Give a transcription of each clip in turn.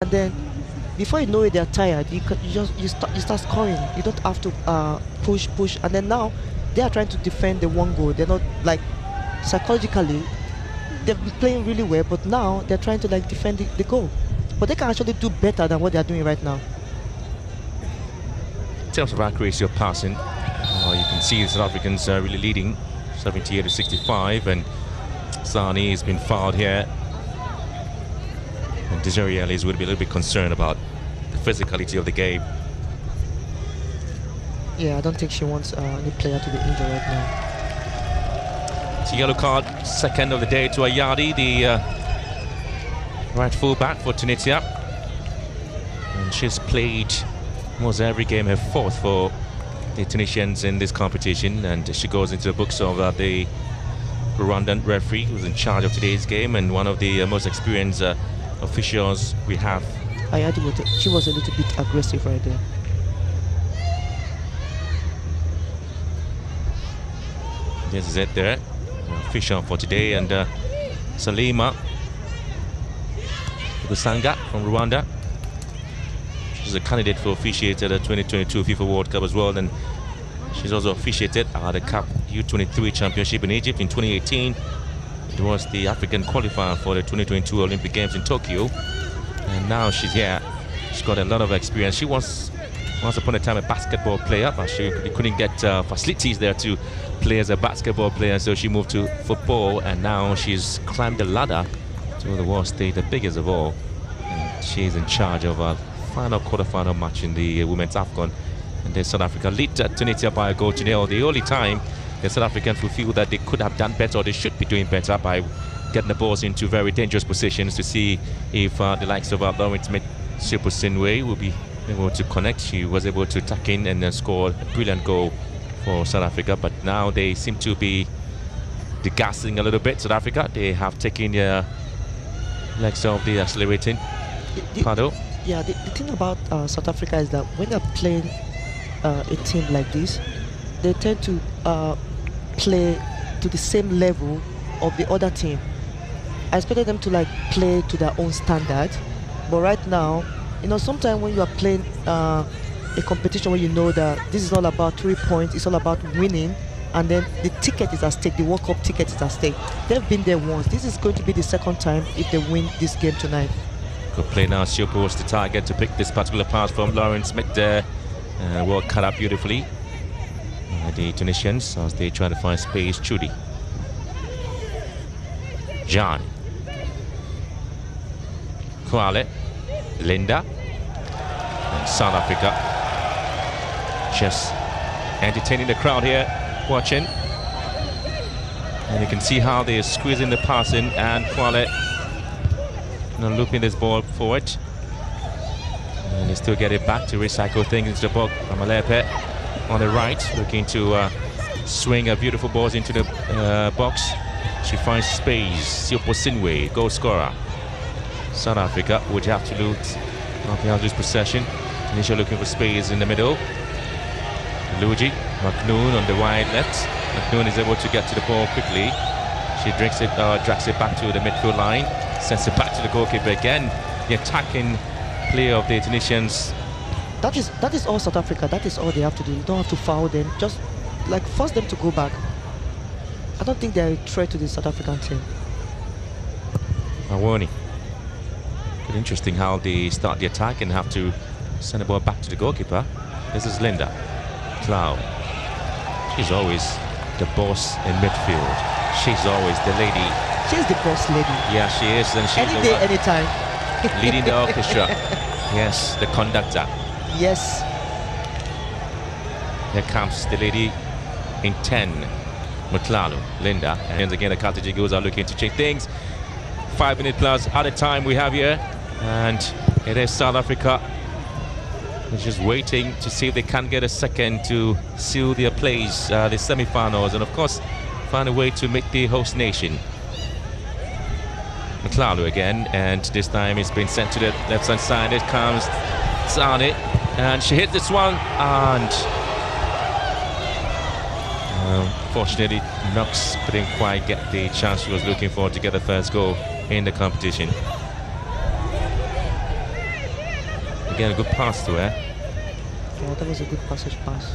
and then before you know it, they're tired. You start scoring. You don't have to push, and then now they are trying to defend the one goal. They're not like psychologically they've been playing really well, but now they're trying to like defend the goal. But they can actually do better than what they're doing right now. In terms of accuracy of passing, you can see the South Africans are really leading 78 to 65, and Sani has been fouled here. And Desiree Ellis would be a little bit concerned about the physicality of the game. Yeah, I don't think she wants any player to be injured right now. It's a yellow card, second of the day to Ayadi, the right full-back for Tunisia. And she's played almost every game, her fourth for the Tunisians in this competition, and she goes into the books of the Rwandan referee who's in charge of today's game and one of the most experienced officials we have. She was a little bit aggressive right there. This is it there, official for today, and Salima Gusanga from Rwanda. She's a candidate for officiated the 2022 FIFA World Cup as well, and she's also officiated at the CAF U23 Championship in Egypt in 2018. It was the African qualifier for the 2022 Olympic Games in Tokyo, and now she's here. She's got a lot of experience. She was once upon a time a basketball player, but she couldn't get facilities there to play as a basketball player, so she moved to football, and now she's climbed the ladder to the world stage, the biggest of all. And she's in charge of a final quarter-final match in the women's AFCON, and then South Africa lead Tunisia by a goal to nil. The only time the South Africans will feel that they could have done better, or they should be doing better, by getting the balls into very dangerous positions to see if the likes of Lawrence Sinway will be able to connect. She was able to tuck in and score a brilliant goal for South Africa, but now they seem to be degassing a little bit. South Africa, they have taken their legs off the accelerating paddle. Yeah, the thing about South Africa is that when they're playing a team like this, they tend to play to the same level of the other team. I expected them to like play to their own standard, but right now, you know, sometimes when you are playing a competition where you know that this is all about 3 points, it's all about winning, and then the ticket is at stake, the World Cup ticket is at stake. They've been there once. This is going to be the second time if they win this game tonight. Good play now. Siopo was the target to pick this particular pass from Lawrence Smith there. Well cut up beautifully. The Tunisians, as they try to find space. Chudi. John. Kwale. Linda. And South Africa just entertaining the crowd here, watching. And you can see how they're squeezing the passing, and Kwale looping this ball forward. And they still get it back to recycle things into the box. Amalepe on the right, looking to swing a beautiful ball into the box. She finds space. Siopo Sinway, goal scorer. South Africa would have to lose possession. Tunisia looking for space in the middle. Luigi McNoon on the wide left. McNoon is able to get to the ball quickly. She drags it back to the midfield line, sends it back to the goalkeeper again. The attacking play of the Tunisians. That is all South Africa. That is all they have to do. You don't have to foul them. Just like force them to go back. I don't think they're a threat to the South African team. Awoni. Interesting how they start the attack and have to send the ball back to the goalkeeper. This is Linda Cloud. She's always the boss in midfield. She's always the lady. She's the boss lady. Yeah, she is, and she's any day, anytime. Leading the orchestra. Yes, the conductor. Yes. Here comes the lady in 10, Mutlalo, Linda. And again, the Carthage Eagles are looking to change things. 5 minutes plus at a time we have here, and it is South Africa. They're just waiting to see if they can get a second to seal their place, the semi-finals, and of course find a way to meet the host nation. Mutlalo again, and this time it's been sent to the left-hand side. It comes Sane, and she hits this one, and unfortunately Knox couldn't quite get the chance she was looking for to get the first goal in the competition. Again, a good pass to her. Yeah, that was a good passage pass.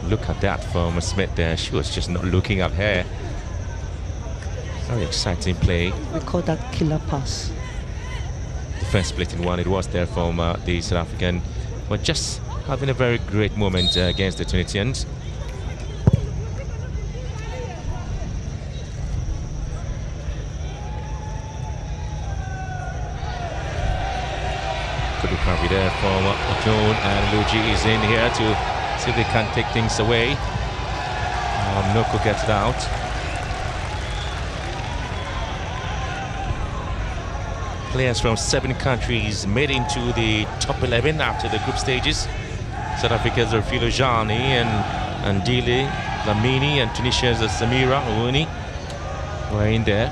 Look at that from Smith there. She was just not looking at her. Very exciting play. We call that killer pass. Defense split in one. It was there from the South African. But just having a very great moment against the Tunisians. Good recovery there from John, and Luigi is in here to see if they can take things away. Noko gets it out. Players from 7 countries made into the top 11 after the group stages. South Africa's Rafilo Jani and Dile Lamini, and Tunisia's Samira Ouni were in there.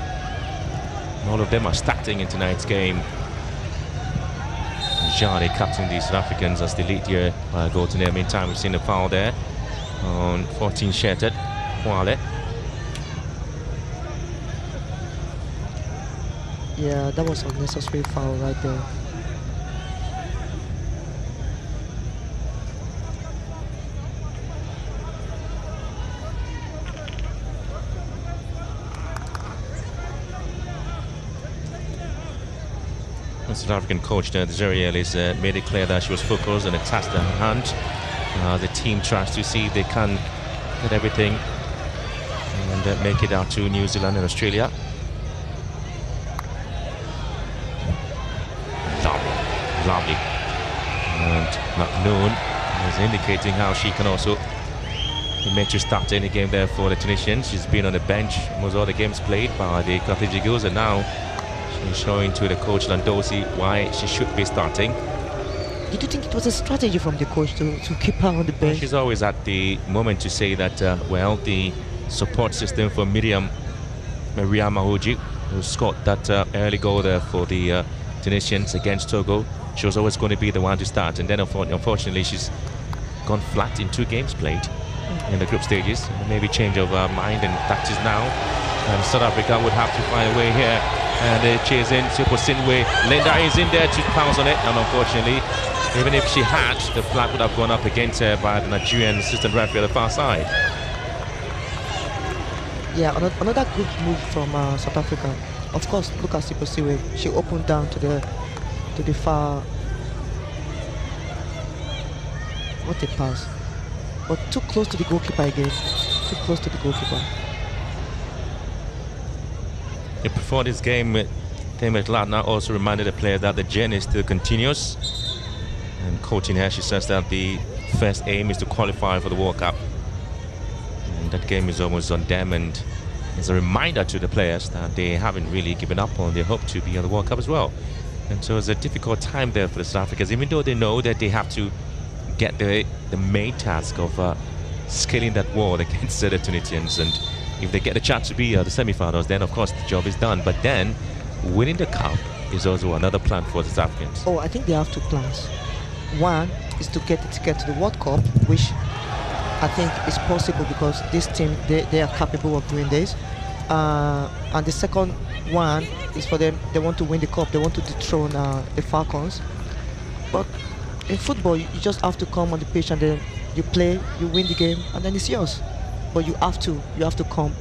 And all of them are starting in tonight's game. Jani captaining the South Africans as the lead here by a goal to nil. Meantime, we've seen a foul there on 14 Shattered. Wale. Yeah, that was an unnecessary foul right there. The South African coach, Desiree Ellis, made it clear that she was focused and a task at hand. The team tries to see if they can get everything and make it out to New Zealand and Australia. Lovely. And McNoon is indicating how she can also be made to start any game there for the Tunisians. She's been on the bench most all the games played by the Carthage Eagles, and now she's showing to the coach Landosi why she should be starting. Did you think it was a strategy from the coach to keep her on the bench? She's always at the moment to say that, well, the support system for Maria Mahuji, who scored that early goal there for the Tunisians against Togo, she was always going to be the one to start, and then unfortunately she's gone flat in 2 games played in the group stages. Maybe change of mind and tactics now, and South Africa would have to find a way here. And they chase in Siposinwe. Linda is in there to pounce on it, and unfortunately, even if she had, the flag would have gone up against her by the Nigerian assistant referee at the far side. Yeah, another good move from South Africa. Of course, look at Siposinwe. She opened down to the far. What a pass! But too close to the goalkeeper again. Too close to the goalkeeper. Before this game, Temet Ladner also reminded the players that the journey still continues. And coaching her, she says that the first aim is to qualify for the World Cup. And that game is almost on them, and it's a reminder to the players that they haven't really given up on their hope to be on the World Cup as well. And so it's a difficult time there for the South Africans, even though they know that they have to get the main task of scaling that wall against the Tunisians. And if they get the chance to be the semi-finals, then of course the job is done. But then winning the cup is also another plan for the South Africans. Oh, I think they have 2 plans. One is to get the ticket to the World Cup, which I think is possible because this team, they are capable of doing this. And the second one is for them, they want to win the cup, they want to dethrone the Falcons. But in football, you just have to come on the pitch and then you play, you win the game, and then it's yours. But you have to come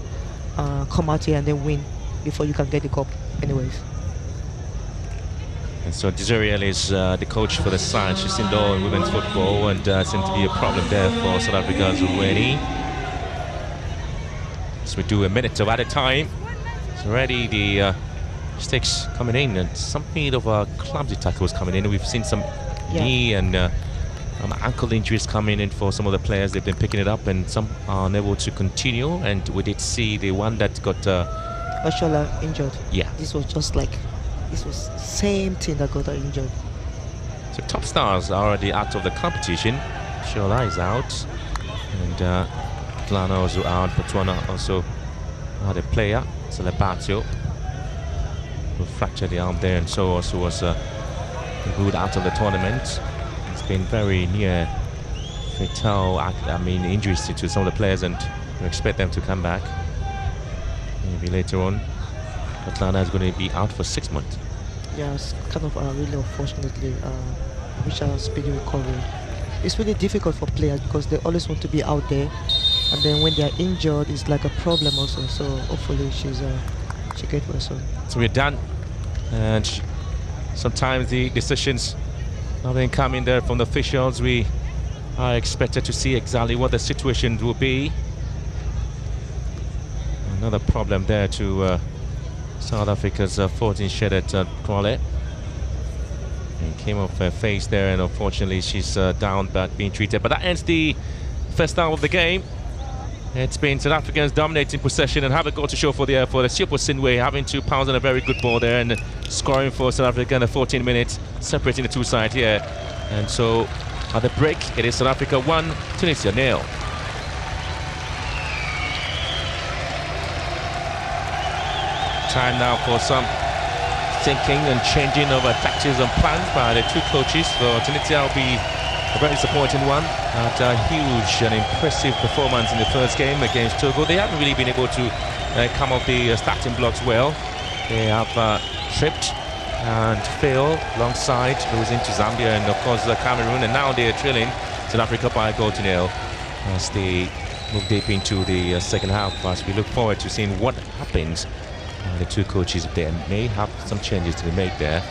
out here and then win before you can get the cup anyways. And so Desiree is the coach for the side. She's indoor in women's football, and seems to be a problem there for South Africa's Uweni. So we do a minute at a time. It's already the sticks coming in, and some bit of a clumsy tackle was coming in. We've seen some knee and ankle injuries coming in for some of the players. They've been picking it up, and some are unable to continue. And we did see the one that got Bashola injured. Yeah. This was same team that got her injured. So top stars are already out of the competition. Shola is out, and Tlana also out. Botswana also had a player, Celebatio, who fractured the arm there, and so also was ruled out of the tournament. It's been very near fatal, injuries to some of the players, and we expect them to come back maybe later on. Atlanta is going to be out for 6 months. Yeah, it's kind of really unfortunately, wish her speedy recovery. It's really difficult for players because they always want to be out there, and then when they are injured, it's like a problem also. So hopefully she gets well soon. So we're done, and sometimes the decisions nothing coming there from the officials. We are expected to see exactly what the situation will be. Another problem there to South Africa's 14-shaded Kwale. He came off her face there, and unfortunately she's down but being treated. But that ends the first half of the game. It's been South Africans dominating possession and have a goal to show for the Sipo Sinwe, having 2 pounds on a very good ball there and scoring for South Africa in the 14 minutes, separating the two sides here. And so at the break, it is South Africa 1, Tunisia 0. Time now for some thinking and changing of tactics and plans by the two coaches. For Tunisia will be a very disappointing one after a huge and impressive performance in the first game against Togo. They haven't really been able to come off the starting blocks well. They have tripped and failed alongside losing to Zambia and of course Cameroon, and now they are trailing South Africa by a goal to nil as they move deep into the second half, as we look forward to seeing what happens. The two coaches there may have some changes to be made there.